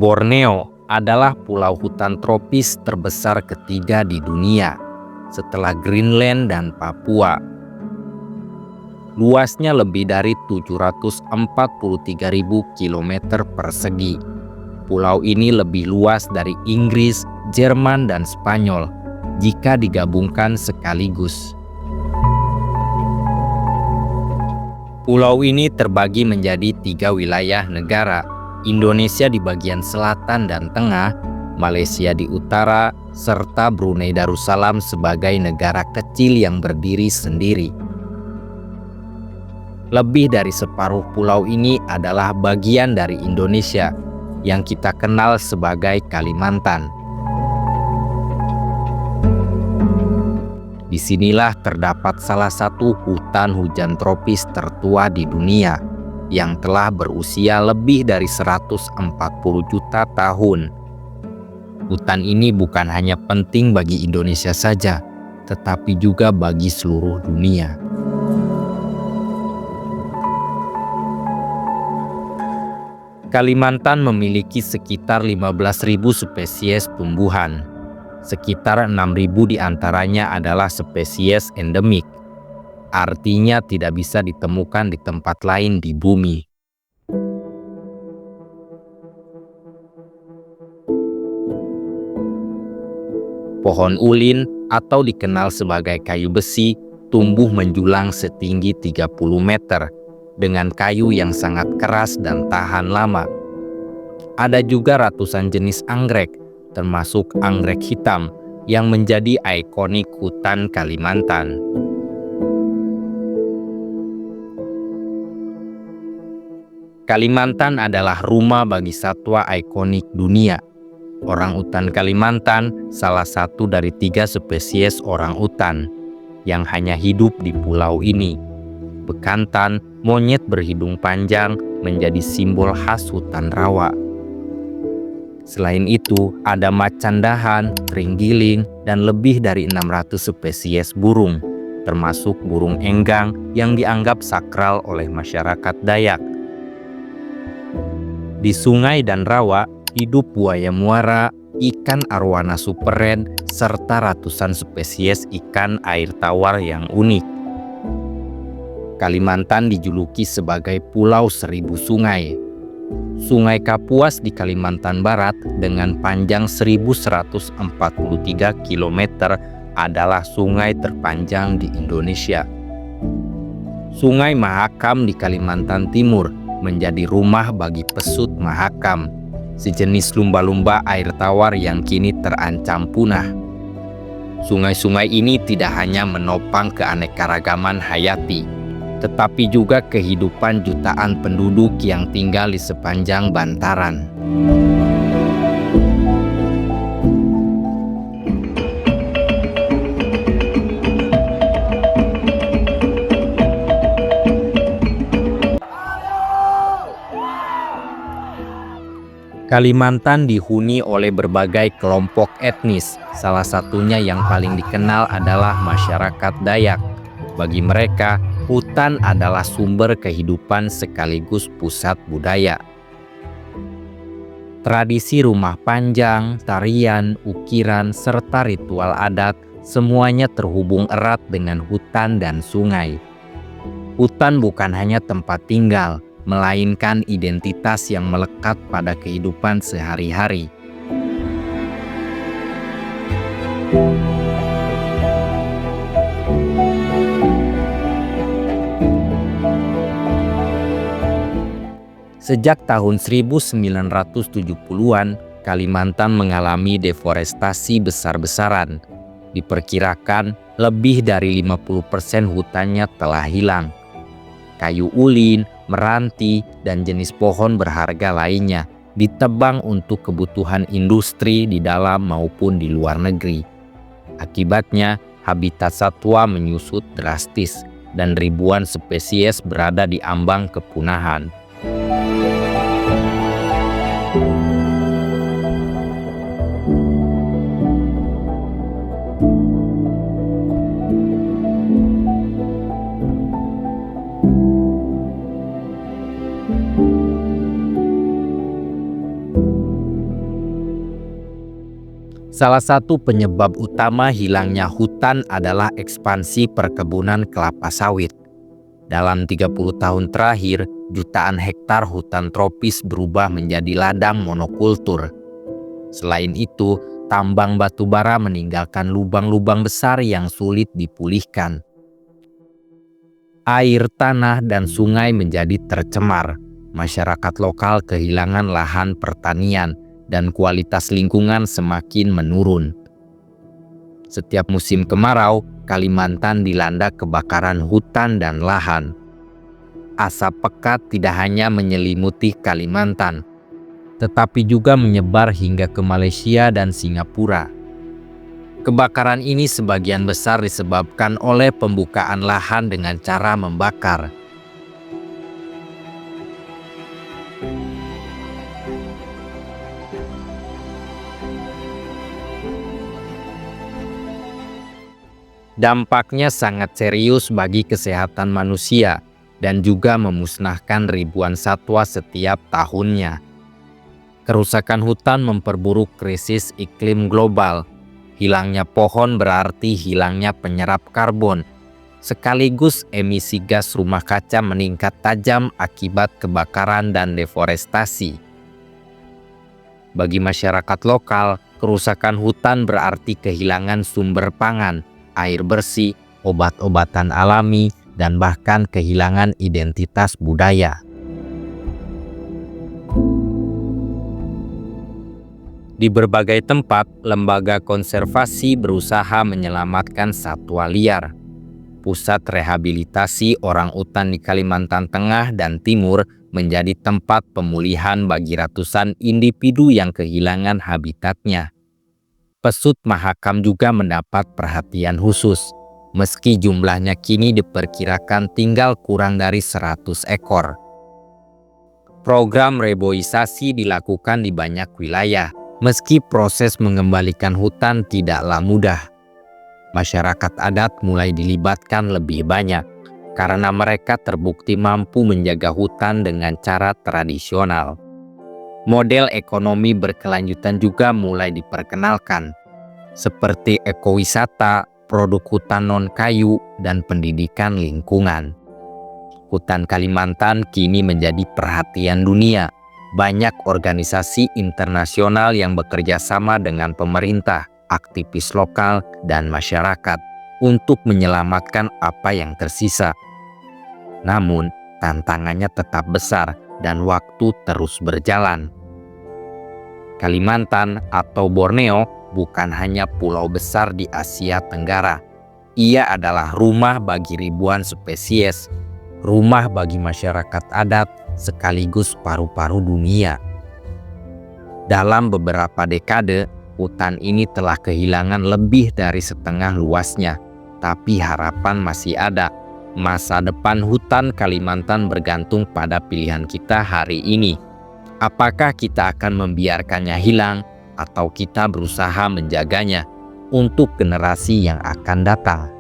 Borneo adalah pulau hutan tropis terbesar ketiga di dunia, setelah Greenland dan Papua. Luasnya lebih dari 743.000 km persegi. Pulau ini lebih luas dari Inggris, Jerman, dan Spanyol jika digabungkan sekaligus. Pulau ini terbagi menjadi 3 wilayah negara, Indonesia di bagian selatan dan tengah, Malaysia di utara, serta Brunei Darussalam sebagai negara kecil yang berdiri sendiri. Lebih dari separuh pulau ini adalah bagian dari Indonesia, yang kita kenal sebagai Kalimantan. Disinilah terdapat salah satu hutan hujan tropis tertua di dunia yang telah berusia lebih dari 140 juta tahun. Hutan ini bukan hanya penting bagi Indonesia saja, tetapi juga bagi seluruh dunia. Kalimantan memiliki sekitar 15.000 spesies tumbuhan. Sekitar 6.000 diantaranya adalah spesies endemik, artinya tidak bisa ditemukan di tempat lain di bumi. Pohon ulin atau dikenal sebagai kayu besi tumbuh menjulang setinggi 30 meter dengan kayu yang sangat keras dan tahan lama. Ada juga ratusan jenis anggrek, termasuk anggrek hitam, yang menjadi ikonik hutan Kalimantan. Kalimantan adalah rumah bagi satwa ikonik dunia. Orangutan Kalimantan salah satu dari 3 spesies orangutan yang hanya hidup di pulau ini. Bekantan, monyet berhidung panjang, menjadi simbol khas hutan rawa. Selain itu, ada macan dahan, terenggiling, dan lebih dari 600 spesies burung, termasuk burung enggang yang dianggap sakral oleh masyarakat Dayak. Di sungai dan rawa, hidup buaya muara, ikan arwana superen, serta ratusan spesies ikan air tawar yang unik. Kalimantan dijuluki sebagai Pulau Seribu Sungai. Sungai Kapuas di Kalimantan Barat dengan panjang 1.143 km adalah sungai terpanjang di Indonesia. Sungai Mahakam di Kalimantan Timur menjadi rumah bagi pesut mahakam, sejenis lumba-lumba air tawar yang kini terancam punah. Sungai-sungai ini tidak hanya menopang keanekaragaman hayati, tetapi juga kehidupan jutaan penduduk yang tinggal di sepanjang bantaran. Kalimantan dihuni oleh berbagai kelompok etnis, salah satunya yang paling dikenal adalah masyarakat Dayak. Bagi mereka, hutan adalah sumber kehidupan sekaligus pusat budaya. Tradisi rumah panjang, tarian, ukiran, serta ritual adat semuanya terhubung erat dengan hutan dan sungai. Hutan bukan hanya tempat tinggal, melainkan identitas yang melekat pada kehidupan sehari-hari. Sejak tahun 1970-an, Kalimantan mengalami deforestasi besar-besaran. Diperkirakan lebih dari 50% hutannya telah hilang. Kayu ulin, meranti, dan jenis pohon berharga lainnya ditebang untuk kebutuhan industri di dalam maupun di luar negeri. Akibatnya, habitat satwa menyusut drastis dan ribuan spesies berada di ambang kepunahan. Salah satu penyebab utama hilangnya hutan adalah ekspansi perkebunan kelapa sawit. Dalam 30 tahun terakhir, jutaan hektar hutan tropis berubah menjadi ladang monokultur. Selain itu, tambang batu bara meninggalkan lubang-lubang besar yang sulit dipulihkan. Air, tanah, dan sungai menjadi tercemar. Masyarakat lokal kehilangan lahan pertanian, dan kualitas lingkungan semakin menurun. Setiap musim kemarau, Kalimantan dilanda kebakaran hutan dan lahan. Asap pekat tidak hanya menyelimuti Kalimantan, tetapi juga menyebar hingga ke Malaysia dan Singapura. Kebakaran ini sebagian besar disebabkan oleh pembukaan lahan dengan cara membakar. Dampaknya sangat serius bagi kesehatan manusia dan juga memusnahkan ribuan satwa setiap tahunnya. Kerusakan hutan memperburuk krisis iklim global. Hilangnya pohon berarti hilangnya penyerap karbon. Sekaligus emisi gas rumah kaca meningkat tajam akibat kebakaran dan deforestasi. Bagi masyarakat lokal, kerusakan hutan berarti kehilangan sumber pangan, air bersih, obat-obatan alami, dan bahkan kehilangan identitas budaya. Di berbagai tempat, lembaga konservasi berusaha menyelamatkan satwa liar. Pusat rehabilitasi orangutan di Kalimantan Tengah dan Timur menjadi tempat pemulihan bagi ratusan individu yang kehilangan habitatnya. Pesut Mahakam juga mendapat perhatian khusus, meski jumlahnya kini diperkirakan tinggal kurang dari 100 ekor. Program reboisasi dilakukan di banyak wilayah, meski proses mengembalikan hutan tidaklah mudah. Masyarakat adat mulai dilibatkan lebih banyak, karena mereka terbukti mampu menjaga hutan dengan cara tradisional. Model ekonomi berkelanjutan juga mulai diperkenalkan, seperti ekowisata, produk hutan non-kayu, dan pendidikan lingkungan. Hutan Kalimantan kini menjadi perhatian dunia. Banyak organisasi internasional yang bekerja sama dengan pemerintah, aktivis lokal, dan masyarakat untuk menyelamatkan apa yang tersisa. Namun, tantangannya tetap besar dan waktu terus berjalan. Kalimantan atau Borneo bukan hanya pulau besar di Asia Tenggara. Ia adalah rumah bagi ribuan spesies, rumah bagi masyarakat adat, sekaligus paru-paru dunia. Dalam beberapa dekade, hutan ini telah kehilangan lebih dari setengah luasnya, tapi harapan masih ada. Masa depan hutan Kalimantan bergantung pada pilihan kita hari ini. Apakah kita akan membiarkannya hilang atau kita berusaha menjaganya untuk generasi yang akan datang?